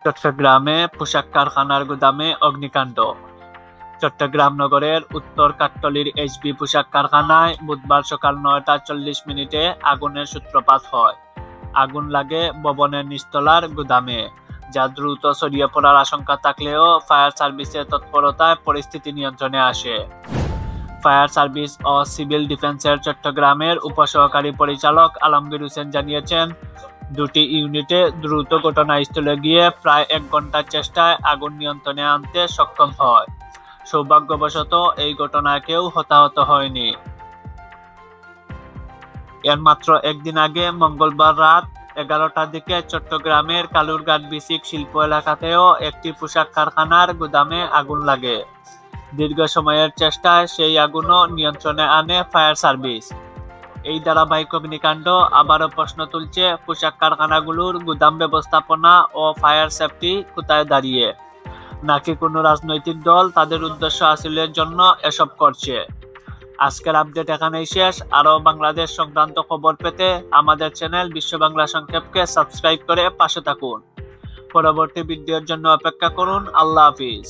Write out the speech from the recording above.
চট্টগ্রামে পোশাক কারখানার গুদামে অগ্নিকাণ্ড। চট্টগ্রাম নগরের উত্তর কাট্টলীর এইচবি পোশাক কারখানায় বুধবার সকাল ৯টা ৪০ মিনিটে আগুনের সূত্রপাত হয়। আগুন লাগে ভবনের নিচতলার গুদামে, যা দ্রুত ছড়িয়ে পড়ার আশঙ্কা থাকলেও ফায়ার সার্ভিসের তৎপরতায় পরিস্থিতি নিয়ন্ত্রণে আসে। ফায়ার সার্ভিস ও সিভিল ডিফেন্সের চট্টগ্রামের উপসহকারী পরিচালক আলমগীর হোসেন জানিয়েছেন, দুটি ইউনিটে দ্রুত ঘটনাস্থলে গিয়ে প্রায় ১ ঘন্টার চেষ্টায় আগুন নিয়ন্ত্রণে আনতে সক্ষম হয়। সৌভাগ্যবশত এই ঘটনায় কেউ হতাহত হয়নি। এর মাত্র একদিন আগে মঙ্গলবার রাত ১১টার দিকে চট্টগ্রামের কালুরঘাট বিসিক শিল্প এলাকাতেও একটি পোশাক কারখানার গুদামে আগুন লাগে। দীর্ঘ সময়ের চেষ্টায় সেই আগুনও নিয়ন্ত্রণে আনে ফায়ার সার্ভিস। এই ধারাবাহিক অগ্নিকাণ্ড আবারও প্রশ্ন তুলছে পোশাক কারখানাগুলোর গুদাম ব্যবস্থাপনা ও ফায়ার সেফটি কোথায় দাঁড়িয়ে, নাকি কোনো রাজনৈতিক দল তাদের উদ্দেশ্য হাসিলের জন্য এসব করছে। আজকের আপডেট এখানেই শেষ। আরও বাংলাদেশ সংক্রান্ত খবর পেতে আমাদের চ্যানেল বিশ্ব বাংলা সংক্ষেপকে সাবস্ক্রাইব করে পাশে থাকুন। পরবর্তী ভিডিওর জন্য অপেক্ষা করুন। আল্লাহ হাফিজ।